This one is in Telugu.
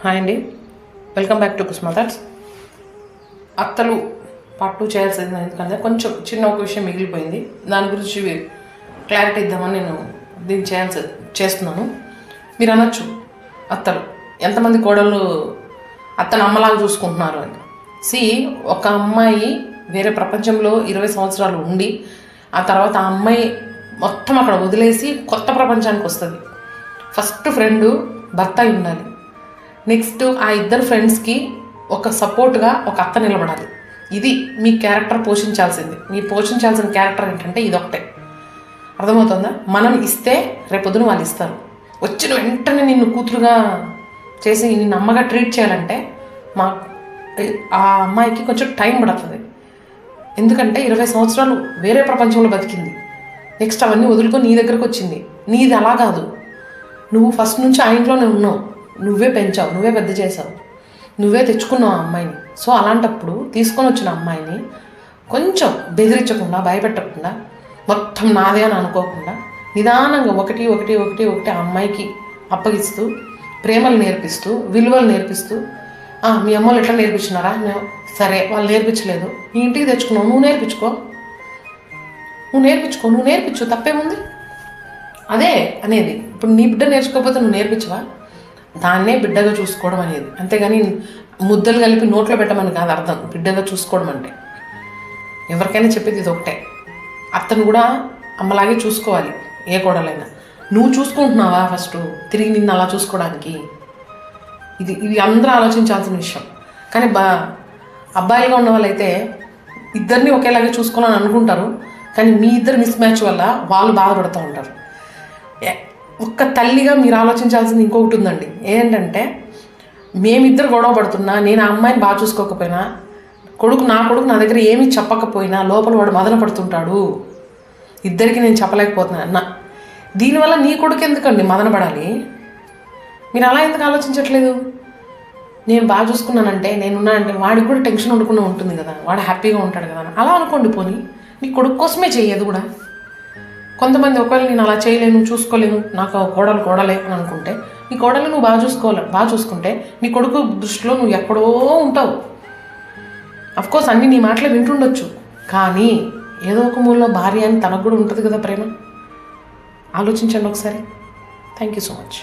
హాయ్ అండి, వెల్కమ్ బ్యాక్ టు కుస్మా థాట్స్. అత్తలు పార్ట్ 2 చేయాల్సింది, ఎందుకంటే కొంచెం చిన్న ఒక విషయం మిగిలిపోయింది. దాని గురించి క్లారిటీ ఇద్దామని నేను దీన్ని చేస్తున్నాను. మీరు అనొచ్చు, అత్తలు ఎంతమంది కోడళ్ళు అత్తను అమ్మలాగా చూసుకుంటున్నారు అని. ఒక అమ్మాయి వేరే ప్రపంచంలో 20 సంవత్సరాలు ఉండి ఆ తర్వాత ఆ అమ్మాయి మొత్తం అక్కడ వదిలేసి కొత్త ప్రపంచానికి వస్తుంది. ఫస్ట్ ఫ్రెండ్ భర్త అయి ఉండాలి. నెక్స్ట్ ఆ ఇద్దరు ఫ్రెండ్స్కి ఒక సపోర్ట్గా ఒక అత్త నిలబడాలి. ఇది మీ క్యారెక్టర్ పోషించాల్సింది. మీ పోషించాల్సిన క్యారెక్టర్ ఏంటంటే ఇది ఒకటే. అర్థమవుతుందా? మనం ఇస్తే రేపొద్దున వాళ్ళు ఇస్తారు. వచ్చిన వెంటనే నిన్ను కూతురుగా చేసి నిన్ను అమ్మగా ట్రీట్ చేయాలంటే ఆ అమ్మాయికి కొంచెం టైం పడుతుంది. ఎందుకంటే 20 సంవత్సరాలు వేరే ప్రపంచంలో బతికింది. నెక్స్ట్ అవన్నీ వదులుకొని నీ దగ్గరకు వచ్చింది. నీది అలా కాదు. నువ్వు ఫస్ట్ నుంచి ఆ ఇంట్లోనే ఉన్నావు. నువ్వే పెంచావు, నువ్వే పెద్ద చేసావు, నువ్వే తెచ్చుకున్నావు ఆ అమ్మాయిని. సో అలాంటప్పుడు తీసుకొని వచ్చిన అమ్మాయిని కొంచెం బెదిరించకుండా, భయపెట్టకుండా, మొత్తం నాదే అని అనుకోకుండా నిదానంగా ఒకటి ఒకటి ఒకటి ఒకటి ఆ అమ్మాయికి అప్పగిస్తూ, ప్రేమలు నేర్పిస్తూ, విలువలు నేర్పిస్తూ, మీ అమ్మలు ఎట్లా నేర్పించినారా? సరే, వాళ్ళు నేర్పించలేదు, నీ ఇంటికి తెచ్చుకున్నావు, నువ్వు నేర్పించు, తప్పేముంది? అదే అనేది. ఇప్పుడు నీ బిడ్డ నేర్చుకోకపోతే నువ్వు నేర్పించవా? దాన్నే బిడ్డగా చూసుకోవడం అనేది. అంతేగాని ముద్దలు కలిపి నోట్లో పెట్టమని కాదు అర్థం బిడ్డగా చూసుకోవడం అంటే. ఎవరికైనా చెప్పేది ఇది ఒకటే. అత్తను కూడా అమ్మలాగే చూసుకోవాలి ఏ కోడలైనా. నువ్వు చూసుకుంటున్నావా ఫస్ట్ తిరిగి నిన్ను అలా చూసుకోవడానికి? ఇది అందరూ ఆలోచించాల్సిన విషయం. కానీ అబ్బాయిలుగా ఉన్న వాళ్ళైతే ఇద్దరిని ఒకేలాగే చూసుకోవాలని అనుకుంటారు. కానీ మీ ఇద్దరు మిస్ మ్యాచ్ వల్ల వాళ్ళు బాధపడుతూ ఉంటారు. ఒక్క తల్లిగా మీరు ఆలోచించాల్సింది ఇంకొకటి ఉందండి. ఏంటంటే, మేమిద్దరు గొడవ పడుతున్నా, నేను ఆ అమ్మాయిని బాగా చూసుకోకపోయినా, నా కొడుకు నా దగ్గర ఏమీ చెప్పకపోయినా లోపల వాడు మదన పడుతుంటాడు. ఇద్దరికి నేను చెప్పలేకపోతున్నా. దీనివల్ల నీ కొడుకు ఎందుకండి మదన పడాలి? మీరు అలా ఎందుకు ఆలోచించట్లేదు? నేను బాగా చూసుకున్నానంటే, నేనున్నానంటే వాడికి కూడా టెన్షన్ ఉండకుండా ఉంటుంది కదా, వాడు హ్యాపీగా ఉంటాడు కదా. అలా అనుకోండి. పోనీ నీ కొడుకు కోసమే చెయ్యదు కూడా. కొంతమంది ఒకవేళ నేను అలా చేయలేను, చూసుకోలేను, నాకు కోడలే అని అనుకుంటే, నీ కోడలు నువ్వు బాగా చూసుకుంటే నీ కొడుకు దృష్టిలో నువ్వు ఎక్కడో ఉంటావు. అఫ్కోర్స్ అన్నీ నీ మాటలే వింటుండొచ్చు, కానీ ఏదో ఒక మూలలో భార్య అని తనకు కూడా ఉంటుంది కదా ప్రేమ. ఆలోచించండి ఒకసారి. Thank you so much.